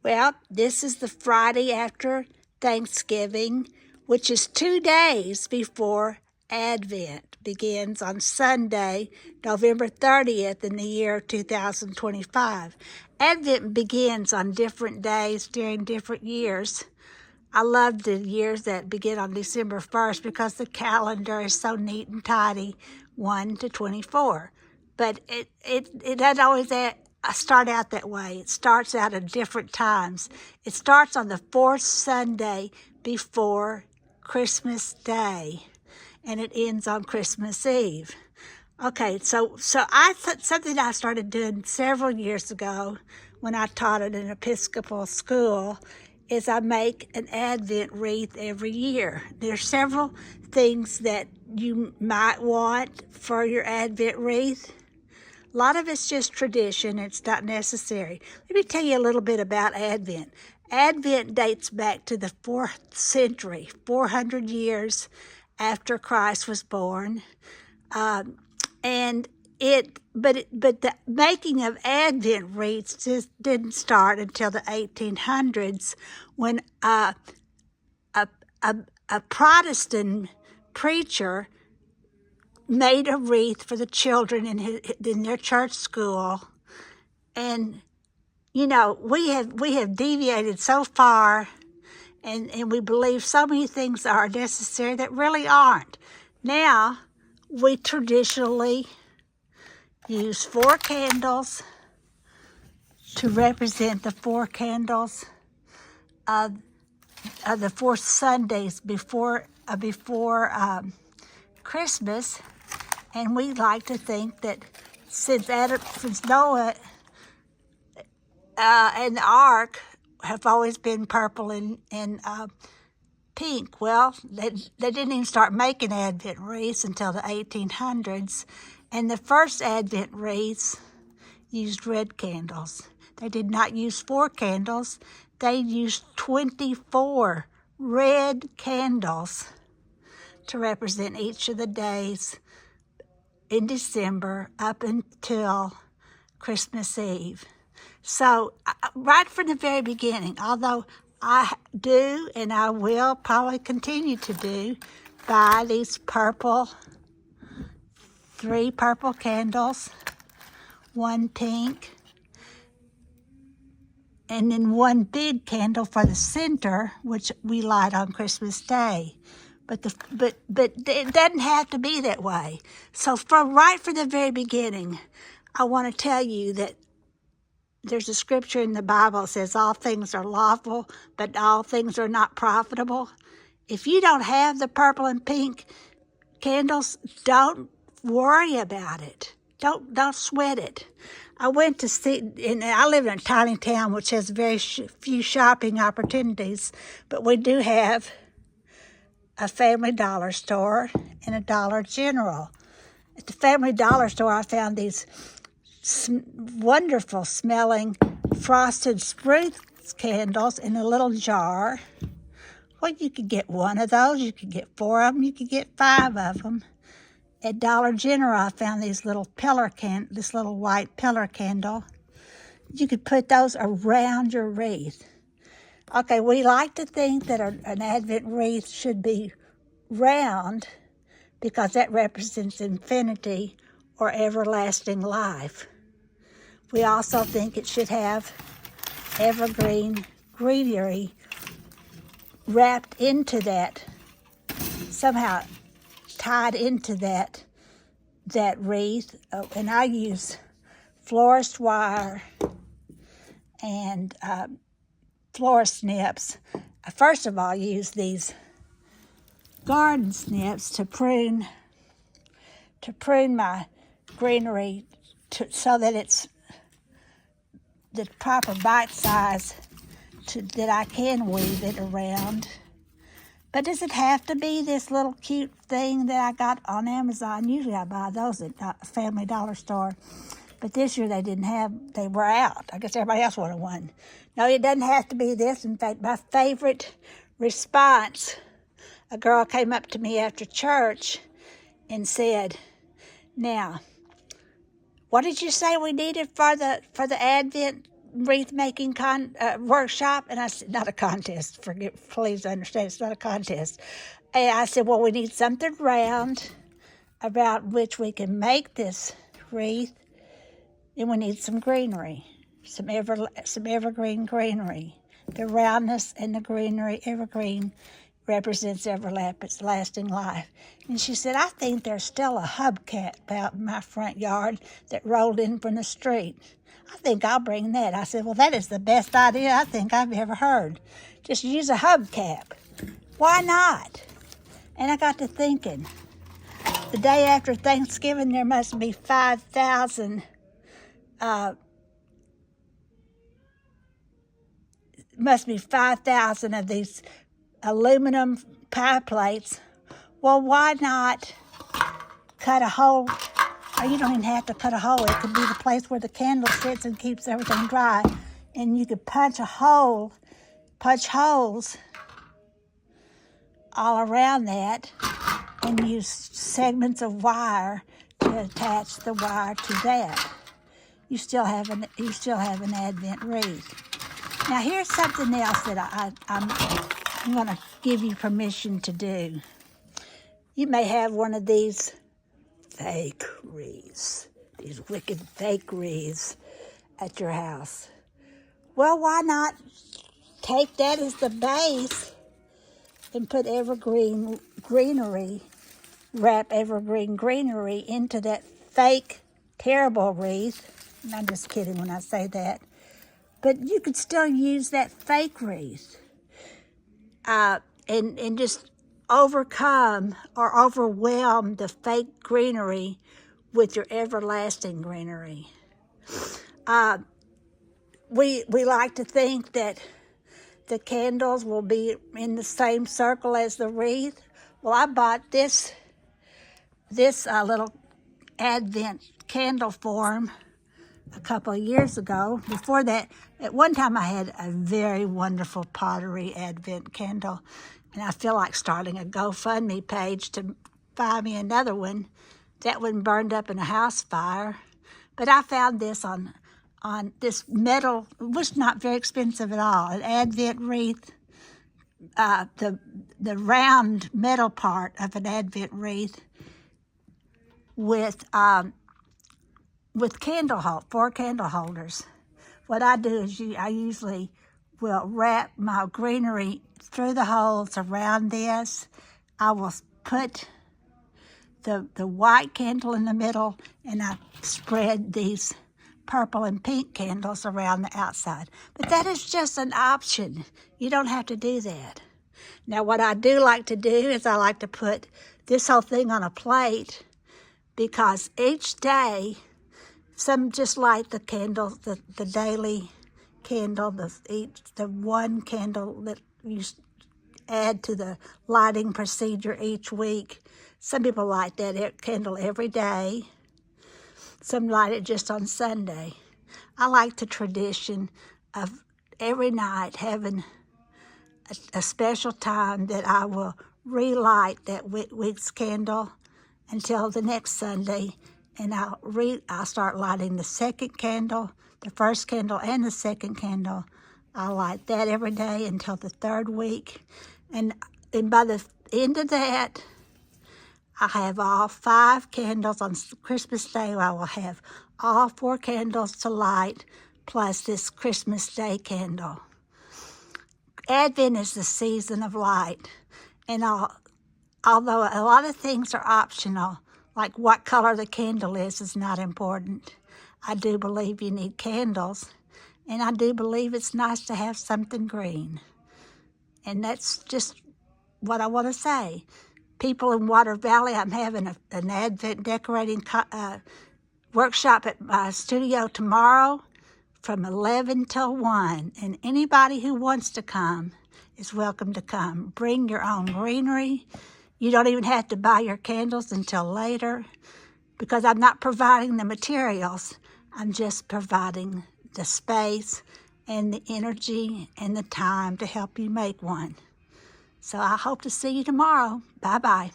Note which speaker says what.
Speaker 1: Well, this is the Friday after Thanksgiving, which is 2 days before Advent begins on Sunday, November 30th in the year 2025. Advent begins on different days during different years. I love the years that begin on December 1st because the calendar is so neat and tidy, 1 to 24. But it doesn't always start out that way. It starts out at different times. It starts on the fourth Sunday before Christmas Day, and it ends on Christmas Eve. Okay, so something I started doing several years ago when I taught at an Episcopal school is I make an Advent wreath every year. There's several things that you might want for your Advent wreath. A lot of it's just tradition. It's not necessary. Let me tell you a little bit about Advent. Advent dates back to the 4th century, 400 years after Christ was born. But the making of Advent wreaths just didn't start until the 1800s when a Protestant preacher made a wreath for the children in their church school. And you know, we have deviated so far, and we believe so many things are necessary that really aren't. Now we traditionally use 4 candles to represent the 4 candles of the 4 Sundays before Christmas, and we like to think that since Noah and the Ark have always been purple and pink. Well, they didn't even start making Advent wreaths until the 1800s, and the first Advent wreaths used red candles. They did not use 4 candles. They used 24 red candles to represent each of the days in December up until Christmas Eve. So right from the very beginning, although I do and I will probably continue to do, buy these 3 purple candles, 1 pink, and then 1 big candle for the center, which we light on Christmas Day. But it doesn't have to be that way. So right from the very beginning, I want to tell you that there's a scripture in the Bible that says all things are lawful, but all things are not profitable. If you don't have the purple and pink candles, don't worry about it. Don't sweat it. I went to see, and I live in a tiny town which has very few shopping opportunities, but we do have a Family Dollar store and a Dollar General. At the Family Dollar store, I found these wonderful smelling frosted spruce candles in a little jar. Well, you could get 1 of those, you could get 4 of them, you could get 5 of them. At Dollar General, I found these little this little white pillar candle. You could put those around your wreath. Okay, we like to think that an Advent wreath should be round because that represents infinity or everlasting life. We also think it should have evergreen greenery wrapped into that, somehow tied into that wreath. And I use florist wire and florist snips. I first of all use these garden snips to prune my greenery so that it's the proper bite size that I can weave it around. But does it have to be this little cute thing that I got on Amazon? Usually I buy those at Family Dollar store. But this year they were out. I guess everybody else wanted one. No, it doesn't have to be this. In fact, my favorite response, a girl came up to me after church and said, "Now, what did you say we needed for the Advent wreath-making workshop, and I said, not a contest, please understand, it's not a contest. And I said, well, we need something round about which we can make this wreath, and we need some greenery, some evergreen greenery. The roundness and the greenery, evergreen, represents everlasting life. And she said, I think there's still a hubcap out in my front yard that rolled in from the street. I think I'll bring that. I said, well, that is the best idea I think I've ever heard. Just use a hubcap. Why not? And I got to thinking, the day after Thanksgiving, there must be 5,000 of these aluminum pie plates. Well, why not cut a hole? Or you don't even have to cut a hole. It could be the place where the candle sits and keeps everything dry. And you could punch holes all around that and use segments of wire to attach the wire to that. You still have an Advent wreath. Now here's something else that I'm going to give you permission to do. You may have one of these fake wreaths, these wicked fake wreaths at your house. Well, why not take that as the base and put wrap evergreen greenery into that fake, terrible wreath. And I'm just kidding when I say that. But you could still use that fake wreath and just overcome or overwhelm the fake greenery with your everlasting greenery. We like to think that the candles will be in the same circle as the wreath. Well, I bought this little Advent candle form a couple of years ago. Before that, at one time I had a very wonderful pottery Advent candle, and I feel like starting a GoFundMe page to buy me another one. That one burned up in a house fire. But I found this on this metal, it was not very expensive at all, an Advent wreath, the round metal part of an Advent wreath with 4 candle holders. What I do is I usually will wrap my greenery through the holes around this. I will put the white candle in the middle, and I spread these purple and pink candles around the outside. But that is just an option. You don't have to do that. Now, what I do like to do is I like to put this whole thing on a plate, because each day, some just light the candle, the daily candle, the one candle that you add to the lighting procedure each week. Some people light that candle every day. Some light it just on Sunday. I like the tradition of every night having a special time that I will relight that week's candle until the next Sunday, and I'll start lighting the second candle, the first candle and the second candle. I'll light that every day until the third week, and by the end of that, I have all 5 candles. On Christmas Day, I will have all 4 candles to light, plus this Christmas Day candle. Advent is the season of light, and although a lot of things are optional, like what color the candle is not important, I do believe you need candles, and I do believe it's nice to have something green. And that's just what I want to say. People in Water Valley, I'm having an Advent decorating workshop at my studio tomorrow from 11 till 1. And anybody who wants to come is welcome to come. Bring your own greenery. You don't even have to buy your candles until later, because I'm not providing the materials. I'm just providing the space and the energy and the time to help you make one. So I hope to see you tomorrow. Bye-bye.